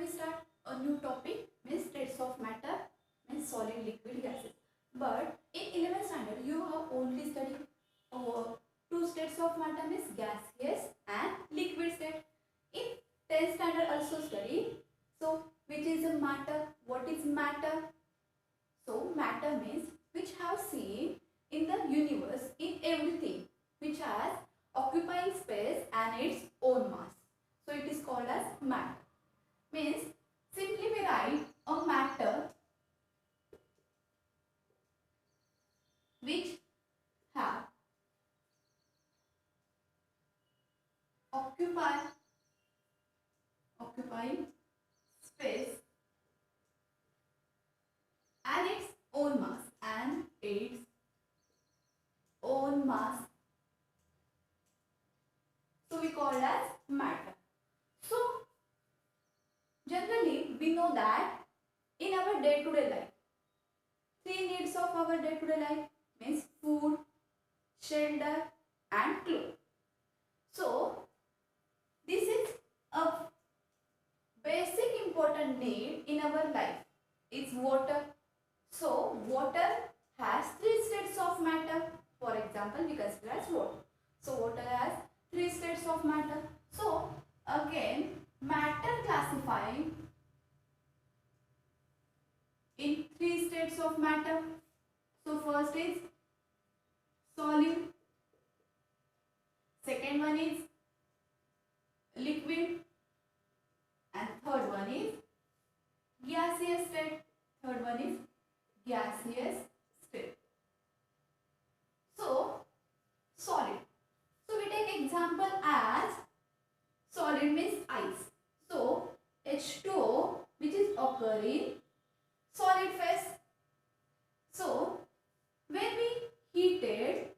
we start a new topic, means states of matter, means solid, liquid, gases. But in 11th standard, you have only studied two states of matter, means gaseous and liquid state. In 10th standard also study. So which is a matter? What is matter? So matter means which have seen in the universe, in everything, which has occupying space and its own mass. So it is called as matter. Means simply we write a matter which have occupying space and its own mass. So we call it as matter. So generally we know that in our day-to-day life, three needs of our day-to-day life means food, shelter and clothes. So this is a basic important need in our life. It's water. So water has three states of matter. For example, we consider as water. So water has three states of matter. So again, matter classifying in three states of matter. So first is solid, second one is liquid, and third one is gaseous state. So solid. So we take example as solid means ice. So H2O which is occur in solid phase. So when we heated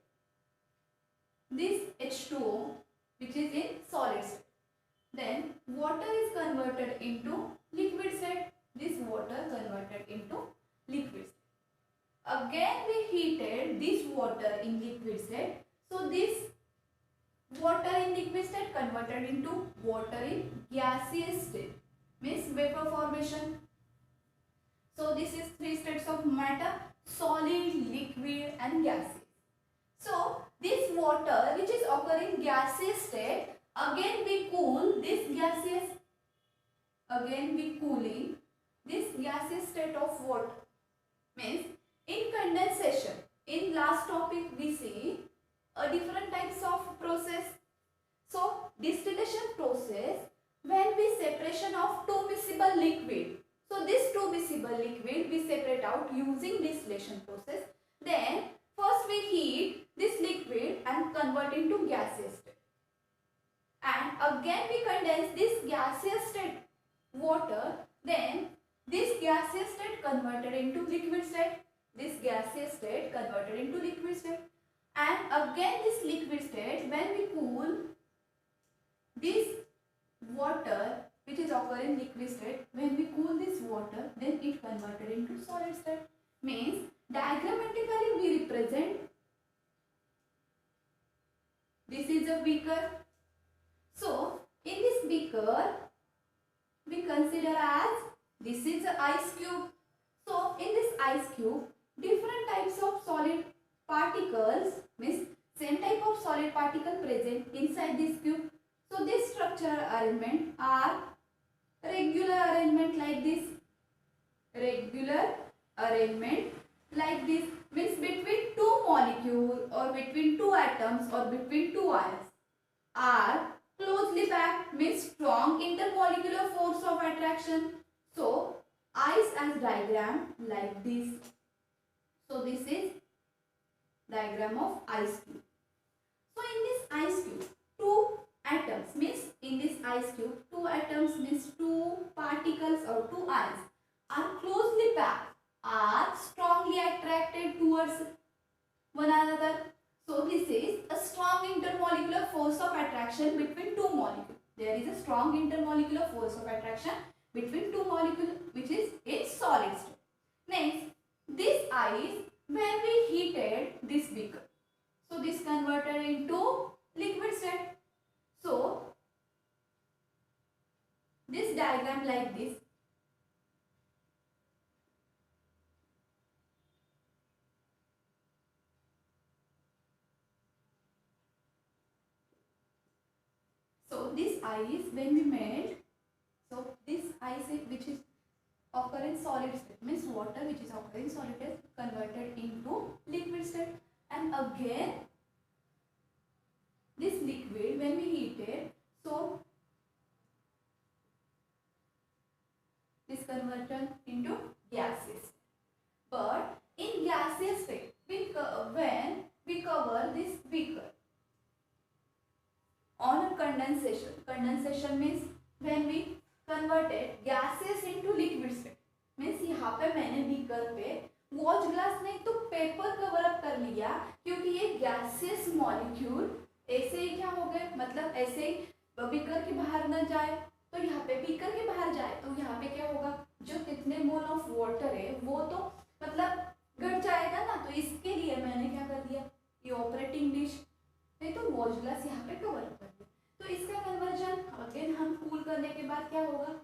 this H2O which is in solid state, then water is converted into liquid state. This water converted into liquid state. Again we heated this water in liquid state. So this water in liquid state converted into water in gaseous state, means vapor formation. So this is three states of matter: solid, liquid and gaseous. So this water which is occurring gaseous state, again we cool this gaseous, again we cooling this gaseous state of water. Means in condensation, in last topic we see different types of process. So distillation process, when we separation of two miscible liquid. So this two miscible liquid we separate out using distillation process. Then first we heat this liquid and convert into gaseous state. And again we condense this gaseous state water. Then this gaseous state converted into liquid state. And again this liquid state, when we cool this water which is occurring in liquid state, when we cool this water, then it converted into solid state. Means diagrammatically we represent, this is a beaker. So in this beaker we consider as, this is an ice cube. So in this ice cube, different types of solid particles, means same type of solid particle present inside this cube. So this structural arrangement are regular arrangement like this. Means between two molecules or between two atoms or between two ions are closely packed, means strong intermolecular force of attraction. So ice as diagram like this. So this is diagram of ice cube. So in this ice cube, two atoms, means in this ice cube, two atoms means two particles or two ions are closely packed, are strongly attracted towards one another. So this is a strong intermolecular force of attraction between two molecules. There is a strong intermolecular force of attraction between two molecules which is in solid state. Next, this ice, when we heated this beaker, so this converted into liquid state. So this this diagram like this. So this ice when we melt, so this ice which is occur in solid state means water which is occurring solid is converted into liquid state, and again this liquid when we heat it, so this converted into gases. But in gaseous state, when we cover this beaker on a condensation means when we converted gases into liquid state means यहाँ पे मैंने beaker पे watch glass में तो paper cover up कर लिया क्योंकि ये गैसियस मॉलिक्यूल ऐसे ही क्या हो गए, मतलब ऐसे ही बीकर के बाहर न जाए, तो यहाँ पे बीकर के बाहर जाए तो यहाँ पे क्या होगा, जो कितने मोल ऑफ वाटर है वो तो मतलब घट जाएगा ना, तो इसके लिए मैंने क्या कर दिया, ये ऑपरेटिंग डिश नहीं तो वॉच ग्लास यहाँ पे कवर कर दिया। तो इसका कन्वर्जन अगेन हम कूल करने के बाद क्या होगा,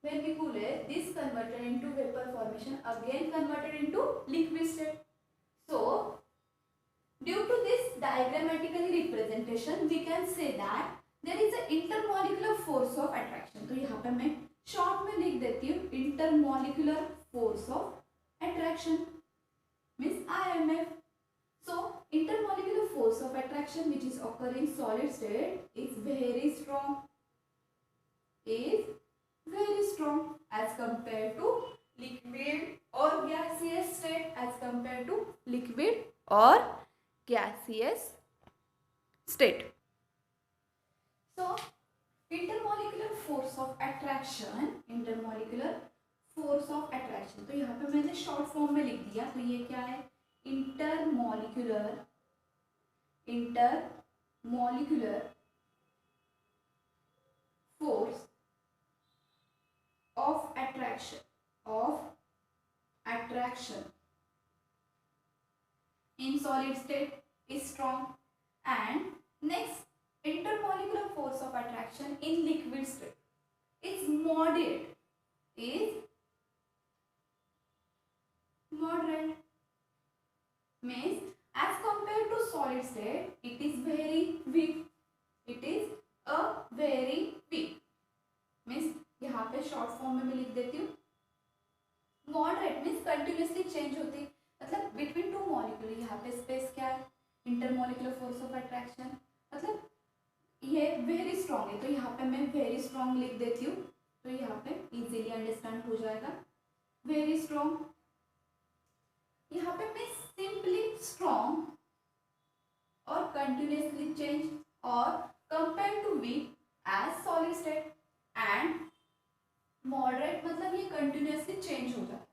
when we cool it, this converted into vapor formation again converted into liquid state. So due to this diagrammatically representation we can say that there is an intermolecular force of attraction. तो यहाँ पे मैं short में लिख देती हूँ intermolecular force of attraction means IMF. So intermolecular force of attraction which is occurring in solid state is very strong, as compared to liquid or gaseous state, as compared to liquid or gaseous state. So intermolecular force of attraction, तो यहाँ पे मैंने short form में लिख दिया, तो ये क्या है, intermolecular force of attraction in solid state is strong, and next intermolecular force of attraction in liquid state is moderate, means as compared to solid state it is very weak, means यहाँ पे short form में मैं लिख देती हूँ, moderate means continuously change होती, मतलब between two molecule, यहाँ पे स्पेस क्या है, इंटरमॉलिक्यूलर फोर्स ऑफ अट्रैक्शन, मतलब ये वेरी स्ट्रॉन्ग है, तो यहाँ पे मैं वेरी स्ट्रॉन्ग लिख देती हूँ, तो यहाँ पे इजीली अंडरस्टैंड हो जाएगा, वेरी स्ट्रॉन्ग। यहाँ पे मैं सिंपली स्ट्रॉन्ग और कंटिन्यूसली चेंज और compare to weak as solid state, and moderate मतलब ये कंटिन्यूसली चेंज हो जाता है।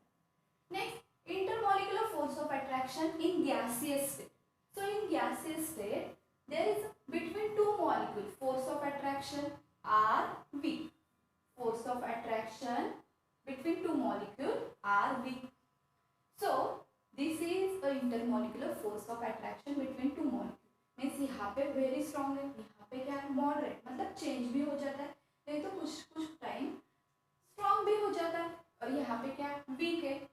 Next intermolecular force of attraction in gaseous state, so in gaseous state there is between two molecule force of attraction are weak, force of attraction between two molecules are weak. So this is the intermolecular force of attraction between two molecules. Means यहाँ पे very strong है, यहाँ पे क्या है, moderate मतलब change भी हो जाता है, नहीं तो कुछ टाइम स्ट्रॉन्ग भी हो जाता है, और यहाँ पे क्या है, वीक है,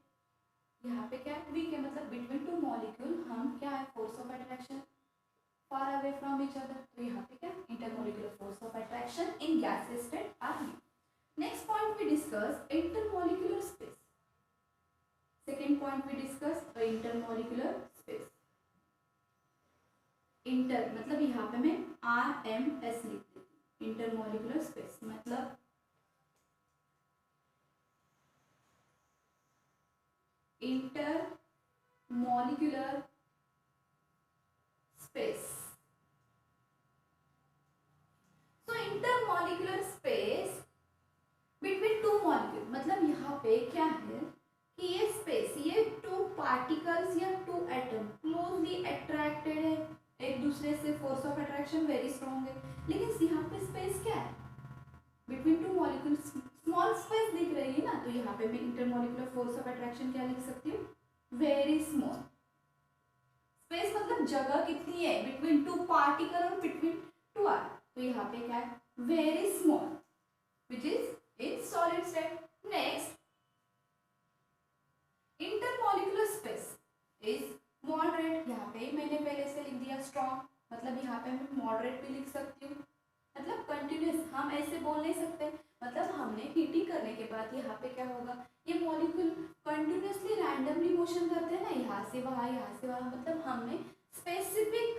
यहाँ पे क्या है, वीक है, मतलब बिटवीन टू मॉलिक्यूल हम क्या है, force of attraction far away from each other, तो यहाँ पे क्या, intermolecular force of attraction in gases state are weak. Next point we discuss intermolecular space. Second point we discuss intermolecular space. Inter मतलब यहाँ पे मैं RMS लिख देती हूँ, इंटरमॉलिक्यूलर स्पेस मतलब intermolecular space. So intermolecular space between two molecule, मतलब यहाँ पे क्या है कि ये स्पेस, ये टू पार्टिकल्स या टू एटम क्लोजली अट्रैक्टेड है एक दूसरे से, force of attraction very strong है, लेकिन यहाँ पे स्पेस क्या है, between two molecule small space दिख रही है ना, तो यहाँ पे मैं इंटरमॉलिक्यूलर फोर्स ऑफ अट्रैक्शन क्या लिख सकती हूँ, वेरी स्मॉल। स्पेस मतलब जगह कितनी है बिटवीन टू पार्टिकल और बिटवीन टू आर, तो यहाँ पे क्या है, very small which is its मैं मॉडरेट भी लिख सकती हूँ। मतलब कंटिन्यूस हम ऐसे बोल नहीं सकते, मतलब हमने हीटिंग करने के बाद यहाँ पे क्या होगा, ये मॉलिक्यूल कंटिन्यूसली रैंडमली मोशन करते हैं ना, यहाँ से वहाँ यहाँ से वहाँ, मतलब हमने स्पेसिफिक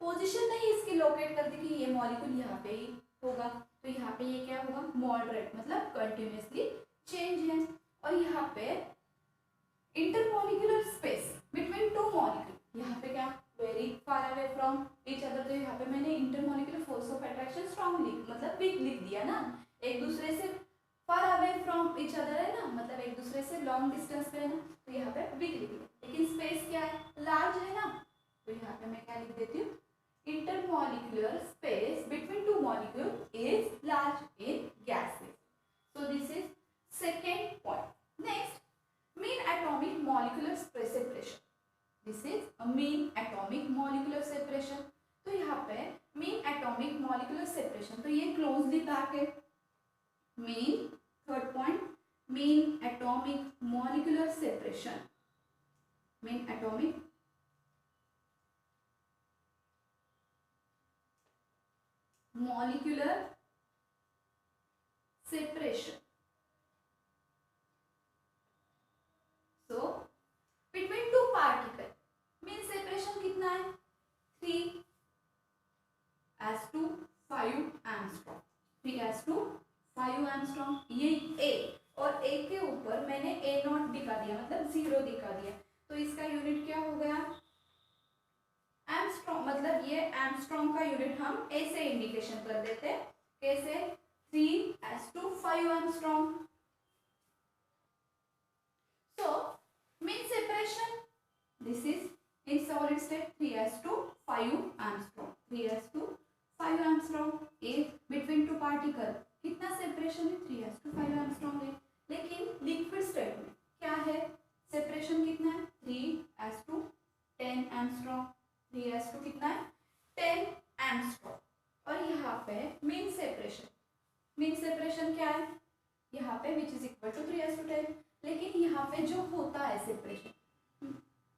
पोजीशन नहीं इसकी लोकेट कर दी कि ये मॉलिक्यूल यहाँ पे ही होगा, तो यहाँ पे ये क्या होगा, मॉडरेट मतलब कंटिन्यूसली चेंज है। और यहाँ पे intermolecular space between two molecule, यहाँ पे क्या very far away from each other, तो यहाँ पे मैंने intermolecular force of attraction strong मतलब वीक लिख दिया ना, एक दूसरे से फार अवे फ्रॉम ईच अदर है ना, मतलब एक दूसरे से लॉन्ग डिस्टेंस पे है ना, तो यहाँ पे वीक लिख दिया। लेकिन स्पेस क्या है, लार्ज है ना, तो यहाँ पे मैं क्या लिख देती हूँ, intermolecular space between two molecule is large in gases. So this is second point. Next, mean atomic molecular separation. This is a mean atomic molecular separation. तो यहाँ पे mean atomic molecular separation, तो ये closely packed है. Mean, third point, mean atomic molecular separation. Mean atomic molecular separation. So between two particle mean separation कितना है, 3s2 5 angstrom, 3s2 5 angstrom, ये A और A के ऊपर मैंने A0 दिखा दिया, मतलब 0 दिखा दिया, तो इसका यूनिट क्या हो गया, एंगस्ट्रॉम, मतलब ये एंगस्ट्रॉम का यूनिट हम A से इंडिकेशन कर देते हैं, कैसे, 3s2 5 angstrom. So mean separation, this is in solid state 3s2 5 angstrom, 3s2 5 angstrom is between two particle, कितना सेपरेशन है, 3s2 5 angstrom है. लेकिन लिक्विड स्टेट में क्या है, सेपरेशन कितना है, 3s2 10 angstrom, 3s2 कितना है, 10 angstrom. और यहाँ पे मीन सेपरेशन क्या है, यहाँ पे which is equal to 3s2 10, लेकिन यहाँ पे जो होता है सेपरेशन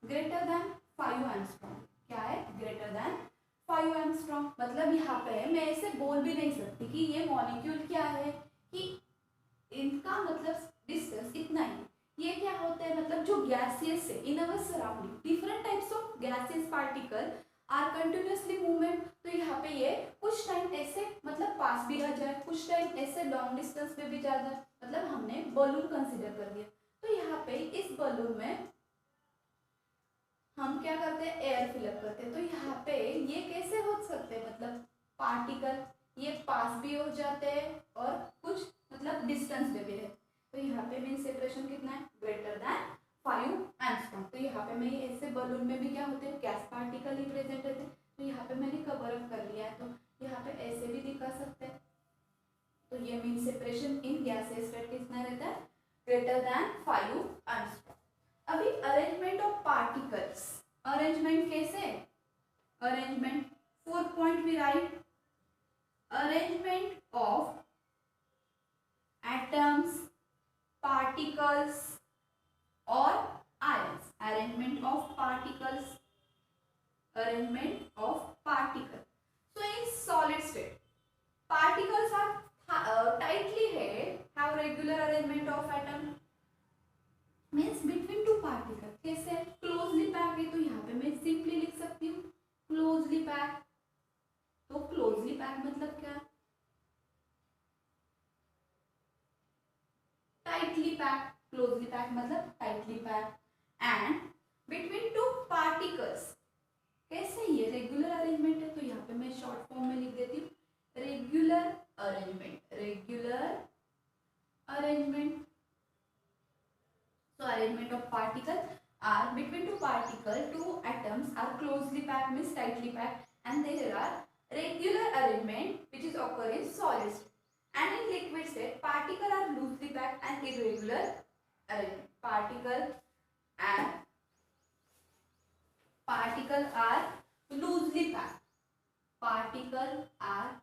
ग्रेटर देन 5 एंगस्ट्रॉम, क्या है, ग्रेटर देन 5 एंगस्ट्रॉम, मतलब यहाँ पे मैं ऐसे बोल भी नहीं सकती कि ये मॉलिक्यूल क्या है, कि इनका मतलब डिस्टेंस इतना ही, ये क्या होता है, मतलब जो गैसियस है in our surrounding, different types of gaseous particle are continuously movement, तो यहाँ पे ये कुछ टाइम ऐसे मतलब पास भी आ जाए, कुछ टाइम ऐसे लॉन्ग डिस्टेंस पे भी जा जाए, मतलब हमने बलून कंसीडर कर दिया, तो यहाँ पे इस बलून में हम क्या करते हैं, एयर फिलअप करते हैं, तो यहाँ पे ये कैसे हो सकते हैं, मतलब पार्टिकल ये पास भी हो जाते हैं और कुछ मतलब डिस्टेंस पे भी है, तो यहाँ पे मीन सेपरेशन कितना है, ग्रेटर देन 5 एंगस्ट्रॉम. तो यहाँ पे मैं ऐसे बलून में भी क्या होते हैं, गैस पार्टिकल ही प्रेजेंट रहते हैं, तो यहाँ पे मैंने कवर अप कर लिया है, तो यहाँ पे ऐसे भी दिखा सकते हैं, तो ये mean separation in gases state कितना रहता है, ग्रेटर देन 5 एंगस्ट्रॉम. अभी अरेंजमेंट ऑफ पार्टिकल्स, अरेंजमेंट कैसे, arrangement 4 point we write, arrangement of atoms, particles और ions, arrangement of particles, arrangement of particle. So in solid state particles are tightly held, have regular arrangement of atom, means between two particles, कैसे, closely packed है, तो यहाँ पे मैं simply लिख सकती हूँ closely packed. तो closely packed मतलब क्या, tightly packed, closely packed मतलब tightly packed, and between two particles, कैसे, ये रेगुलर अरेंजमेंट है, तो यहाँ पे मैं शॉर्ट फॉर्म में लिख देती हूँ regular arrangement, regular arrangement. So arrangement of particle are between two particle, two atoms are closely packed, means tightly packed, and there are regular arrangement which is occur in solid state, and in liquid state particle are loosely packed and irregular arrangement. Particle are loosely packed, particle are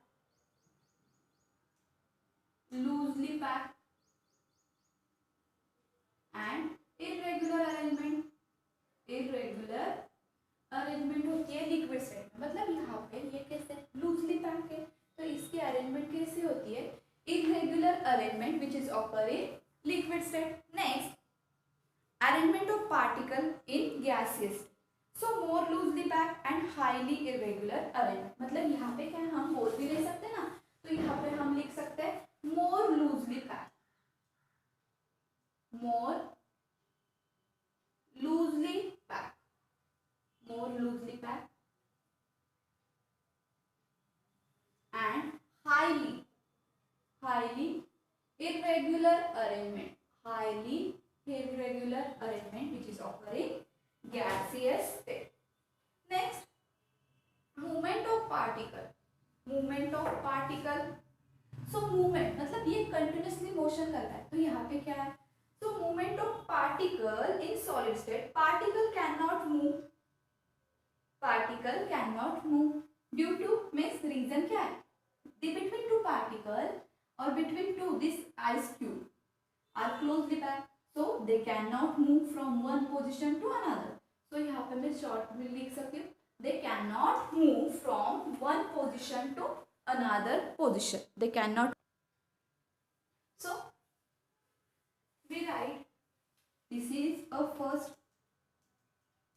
loosely packed and irregular arrangement, irregular arrangement होती है liquid state में, मतलब यहाँ पे ये कैसे arrangement which is occur in liquid state. Next, arrangement of particle in gaseous. So more loosely packed and highly irregular arrangement. मतलब यहाँ पे क्या हम बोल भी नहीं सकते ना, तो यहाँ पे हम लिख सकते हैं more loosely packed, more loosely packed, more loosely packed and highly irregular arrangement, highly irregular arrangement which is occurring gaseous state. Next, movement of particle, movement of particle. So movement मतलब ये continuously motion कर रहा है, तो यहाँ पे क्या है, so movement of particle in solid state, particle cannot move, particle cannot move due to means reason क्या है, the between two particle or between two this ice cube are closely packed, so they cannot move from one position to another. So यहाँ पे मैं short में लिख सकती हूँ, they cannot move from one position to another position, they cannot. So we write this is a first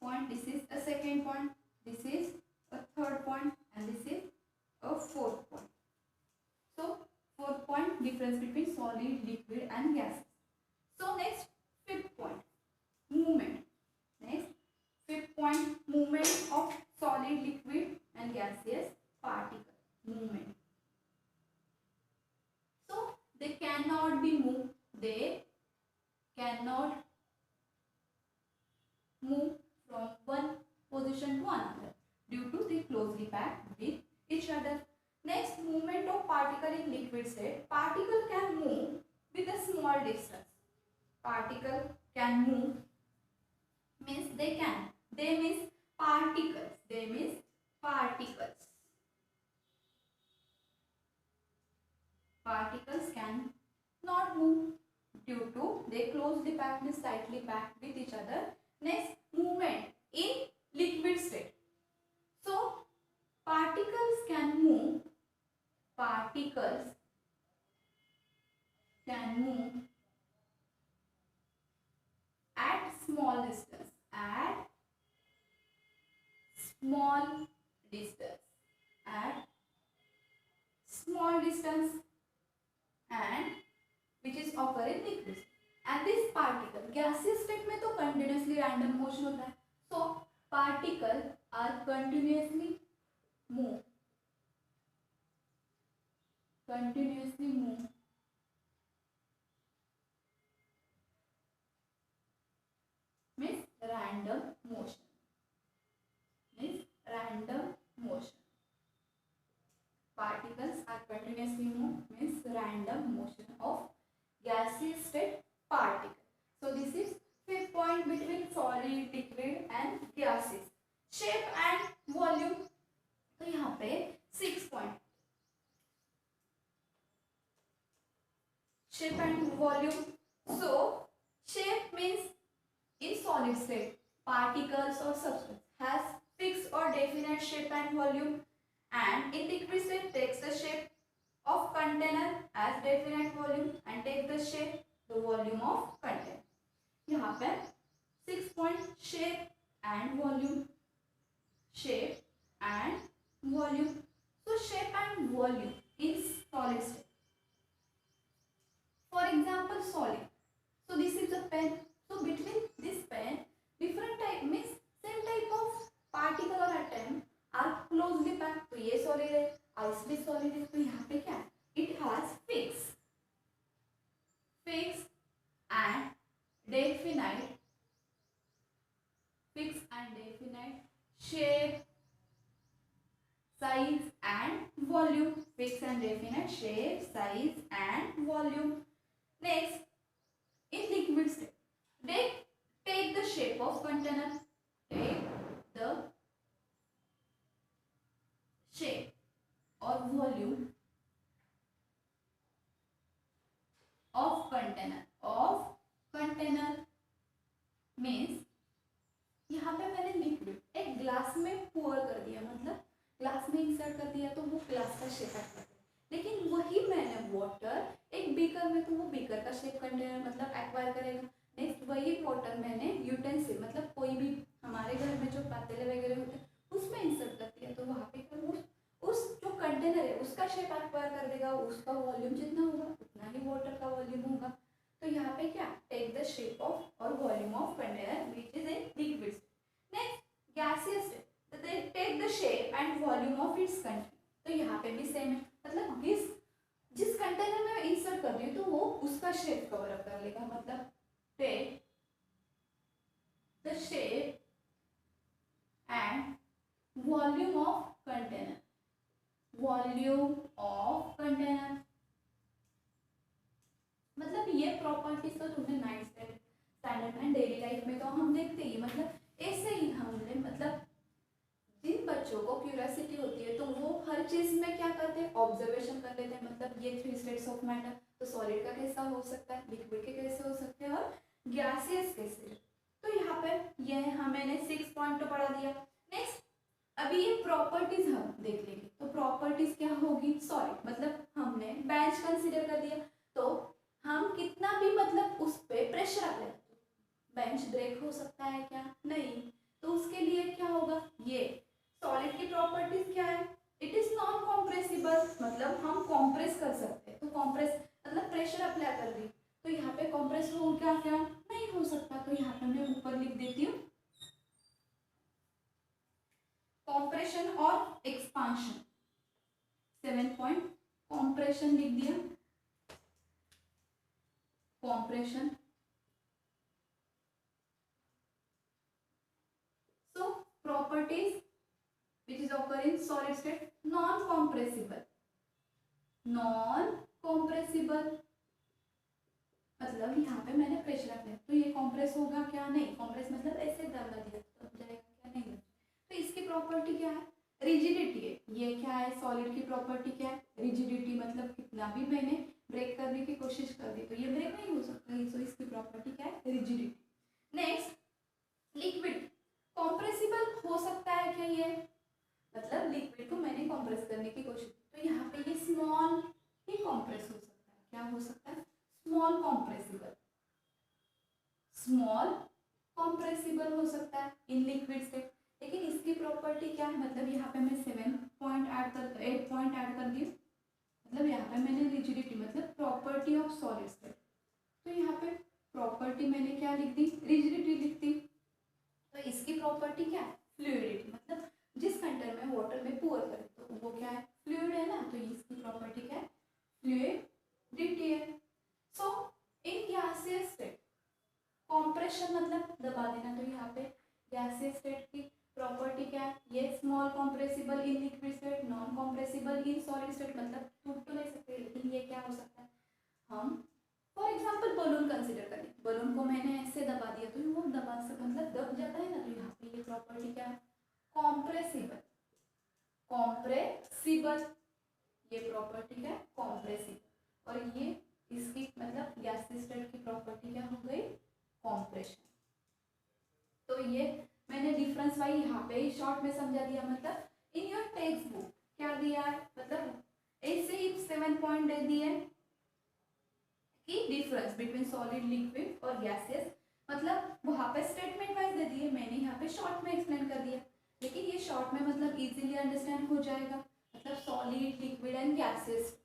point, this is a second point, this is a third point, and this is a fourth point. So fourth point, difference between solid, liquid and gases. So next, fifth point, movement. Next, fifth point, movement of solid, liquid and gaseous particle, movement. So they cannot be moved, they cannot move from one position to another due to they closely packed with each other. Next, movement of particle in liquid state. Particle can move with a small distance. Particle can move means they can. They means particles. They means particles. Particles can not move due to they closely packed, means tightly packed with each other. Next, movement in liquid state. So particles can move. Particles can move at small distance. At small distance. At small distance, and which is occur in liquids. And this particle gaseous state में तो continuously random motion होता है. So particle are continuously move. Continuously move means random motion. Means random motion. Particles are continuously move means random motion of gaseous state particle. So this is fifth point between solid, liquid and gases. Shape and volume. तो यहाँ पे 6 point. Shape and volume. So shape means in solid state particles or substance has fixed or definite shape and volume, and in liquid state takes the shape of container as definite volume and take the shape the volume of container. यहाँ पे 6 point shape and volume. Shape and volume. So shape and volume in solid state. For example, solid. So this is a pen. So between this pen, different type means same type of particle or atom are closely packed. तो ये solid है, ice भी solid है. तो यहाँ पे क्या है? It has fixed and definite shape, size and volume. Fixed and definite shape, size and volume. Next, in liquid state, they take the shape of container. Take the shape or volume of container. Of container means यहाँ पे मैंने liquid एक glass में पोर कर दिया, मतलब glass में insert कर दिया तो वो ग्लास का शेप आता है. लेकिन वही मैंने वाटर एक बीकर में में तो वो बीकर का शेप कंटेनर मतलब एक्वायर करेगा। नेक्स्ट वही वाटर मैंने यूटेंसिल मतलब कोई भी हमारे घर में जो पातेले वगैरह होते हैं उसमें इंसर्ट करती है, तो वहाँ पे उस जो कंटेनर है उसका शेप एक्वायर कर देगा, उसका वॉल्यूम जितना होगा उतना ही वाटर का वॉल्यूम होगा। तो यहाँ पे क्या, टेक द शेप ऑफ और volume of container which is in liquid. Next gaseous take the shape and volume of its container. तो यहाँ पे भी सेम है, मतलब जिस कंटेनर में इंसर्ट कर रही हूँ तो वो उसका शेप कवर अप कर लेगा, मतलब take the shape and volume of container, volume of container. मतलब ये प्रॉपर्टीज तो तुमने नाइन्थ स्टैंडर्ड में डेली लाइफ में तो हम देखते ही, मतलब ऐसे ही हमने मतलब जिन बच्चों को क्यूरियोसिटी होती है तो वो हर चीज में क्या करते हैं, ऑब्जर्वेशन कर लेते हैं। मतलब ये 3 स्टेट्स ऑफ मैटर, तो सॉलिड का कैसा हो सकता है, लिक्विड के कैसे हो सकते हैं और गैसियस कैसे। तो यहाँ पे ये मैंने 6 पॉइंट तो पढ़ा दिया। नेक्स्ट अभी ये प्रॉपर्टीज हम देख लेंगे। तो प्रॉपर्टीज क्या होगी, सॉलिड मतलब हमने बेंच कंसीडर कर दिया, तो हम कितना भी मतलब उस पे प्रेशर अप्लाई, बेंच ब्रेक हो सकता है क्या, नहीं। तो उसके लिए क्या होगा, ये सॉलिड की प्रॉपर्टीज क्या है, इट इज नॉन कॉम्प्रेसिबल, मतलब हम कॉम्प्रेस कर सकते हैं। तो कॉम्प्रेस मतलब प्रेशर अप्लाई कर दी, तो यहाँ पे कॉम्प्रेस हो क्या क्या नहीं हो सकता। तो यहाँ पे मैं ऊपर लिख देती हूँ कॉम्प्रेशन और एक्सपांशन, 7 पॉइंट कॉम्प्रेशन लिख दिया, compression. So properties which is occur in solid state, non compressible, non compressible मतलब यहाँ पे मैंने प्रेशर अप्लाई, तो ये कॉम्प्रेस होगा क्या, नहीं। कॉम्प्रेस मतलब ऐसे दबा दिया तो जाएगा क्या, नहीं। तो इसकी प्रॉपर्टी क्या है, रिजिडिटी है। ये क्या है, सॉलिड की प्रॉपर्टी क्या है, रिजिडिटी, मतलब कितना भी मैंने ब्रेक करने की कोशिश कर दी तो ये ब्रेक नहीं हो सकता, सो इसकी प्रॉपर्टी क्या है, रिजिडिटी। नेक्स्ट लिक्विड कॉम्प्रेसिबल हो सकता है क्या, ये मतलब लिक्विड को मैंने कंप्रेस करने की कोशिश, तो यहाँ पे ये स्मॉल ही कंप्रेस हो सकता है, क्या हो सकता है, स्मॉल कॉम्प्रेसिबल, स्मॉल कॉम्प्रेसिबल हो सकता है इन लिक्विड स्टेट। लेकिन इसकी प्रॉपर्टी क्या है, मतलब यहाँ पे मैं 8 पॉइंट ऐड कर दी, मतलब यहाँ पे मैंने रिजिडिटी मतलब प्रॉपर्टी ऑफ सॉलिड स्टेट, तो यहाँ पे प्रॉपर्टी मैंने क्या लिख दी, रिजिडिटी लिख दी। तो इसकी प्रॉपर्टी क्या है, फ्लूइडिटी, मतलब जिस कंटेनर में वाटर में पुअर करें तो वो क्या है, फ्लूइड है ना, तो इसकी प्रॉपर्टी क्या है, फ्लूइडिटी है। सो इन गैसियस स्टेट कंप्रेशन मतलब दबा देना, तो यहाँ पे गैसियस स्टेट की प्रॉपर्टी क्या है, ये स्मॉल कंप्रेसिबल इन लिक्विड स्टेट, नॉन कंप्रेसिबल इन सॉलिड स्टेट, मतलब टूट तो नहीं सकते, लेकिन ये क्या हो सकता है, हम फॉर एग्जाम्पल बलून कंसिडर करें, बलून को मैंने ऐसे दबा दिया तो वो दबा से मतलब दब जाता है ना, तो यहाँ पे ये प्रॉपर्टी क्या है, कॉम्प्रेसिबल, कॉम्प्रेसिबल, ये प्रॉपर्टी क्या है, कॉम्प्रेसिबल। और ये इसकी मतलब गैसियस स्टेट की प्रॉपर्टी क्या हो गई, कॉम्प्रेशन। तो ये मैंने डिफरेंस वाई यहाँ पे ही शॉर्ट में समझा दिया, मतलब इन योर टेक्स्ट बुक क्या दिया है, मतलब ऐसे ही 7 पॉइंट दे दिए कि डिफरेंस बिटवीन सॉलिड लिक्विड और गैसियस, मतलब वहाँ पे स्टेटमेंट वाइज दे दिए, मैंने यहाँ पे शॉर्ट में एक्सप्लेन कर दिया। लेकिन ये शॉर्ट में मतलब इजीली अंडरस्टैंड हो जाएगा, मतलब solid liquid and gases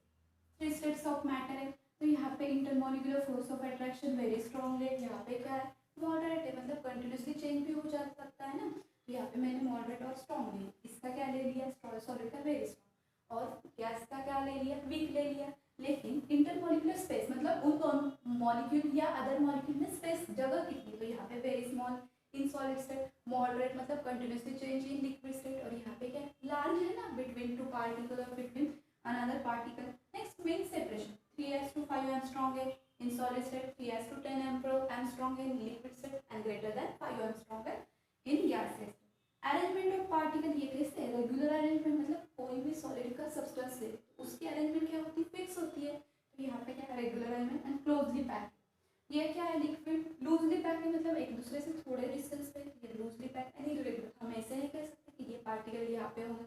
3 states of matter है, तो यहाँ पे intermolecular force of attraction very strong है, यहाँ पे क्या है, मॉडरेट है, मतलब कंटिन्यूसली चेंज भी हो जा सकता है ना, तो यहाँ पे मैंने मॉडरेट और स्ट्रॉन्ग लिया। इसका क्या ले लिया, सॉलिड का वेरी स्ट्रॉन्ग, और गैस का क्या ले लिया, वीक ले लिया। लेकिन इंटरमोलिकुलर स्पेस मतलब उन दोनों मॉलिक्यूल या अदर मॉलिक्यूल में स्पेस जगह कितनी, तो यहाँ पे very small in solid state, moderate मतलब continuously change in liquid state, और यहाँ पे क्या लार्ज है ना, बिटवीन 2 पार्टिकल और between another particle. Next mean separation 3s to 5 angstrom है in solid state, 3s to 10 angstrom है in liquid state and greater than 5 angstrom है in gas state. Arrangement of particle ये कैसे, regular arrangement, मतलब कोई भी solid का substance ले उसकी अरेंजमेंट क्या होती है, फिक्स होती है, तो यहाँ पे क्या है, regular arrangement and closely pack. ये क्या है, लिक्विड लूजली पैक है, मतलब एक दूसरे से थोड़े डिस्टेंस पे, ये लूजली पैक एंड इरेगुलर, हम ऐसे नहीं कह सकते कि ये पार्टिकल यहाँ पे होंगे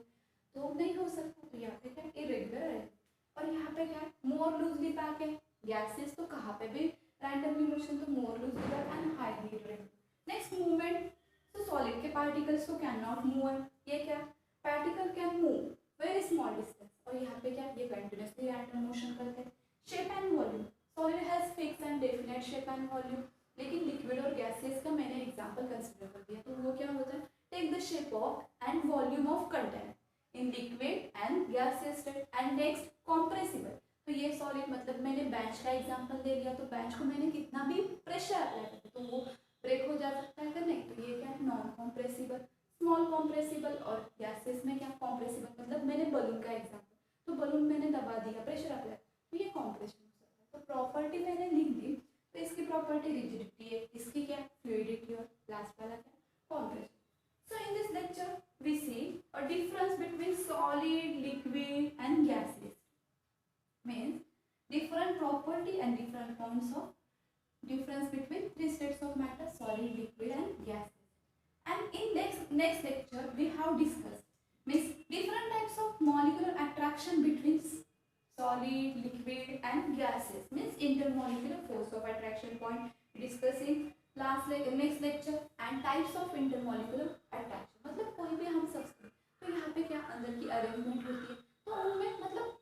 तो नहीं हो सकता, तो यहाँ पे क्या इरेगुलर है। और यहाँ पे क्या है, मोर लूजली पैक है, गैसेस तो कहाँ पे भी रैंडमली मोशन, तो more loosable and highly durable. Next movement, तो सॉलिड के पार्टिकल्स तो कैन नॉट मूव है, ये क्या, particle can move very small distance, और यहाँ पे क्या, ये कंटिन्यूसली रैंडम मोशन करते हैं। Shape and volume, solid has fix and definite shape and volume, लेकिन लिक्विड और गैसेस का मैंने एग्जांपल कंसीडर कर दिया, तो वो क्या होता है, take the shape of and volume of content in liquid and gases state. And next compressible, तो ये सॉलिड मतलब मैंने बेंच का एग्जांपल दे दिया, तो बेंच को मैंने कितना भी प्रेशर अप्लाई करता तो वो ब्रेक हो जा सकता है कि नहीं, तो ये क्या है, नॉन कॉम्प्रेसिबल। स्मॉल कॉम्प्रेसिबल और गैसेस में क्या कॉम्प्रेसिबल, मतलब मैंने बलून का एग्जांपल, तो बलून मैंने दबा दिया, प्रेशर अप्लाई, तो ये कॉम्प्रेशन हो सकता है। तो प्रॉपर्टी मैंने लिख दी, तो इसकी प्रॉपर्टी रिजिडिटी है, इसकी क्या, फ्लूइडिटी, और लास्ट वाला क्या, compression. So in this lecture we see a difference between solid, liquid and gases, means different property and different forms of difference between three states of matter, solid, liquid and gases. And in next lecture we have discussed means different types of molecular attraction between solid, liquid and gases, means intermolecular force of attraction point discussing next lecture. And types of intermolecular attraction, मतलब कोई भी हम substance, तो यहाँ पे क्या अंदर की अरेंजमेंट होती है, तो उनमें मतलब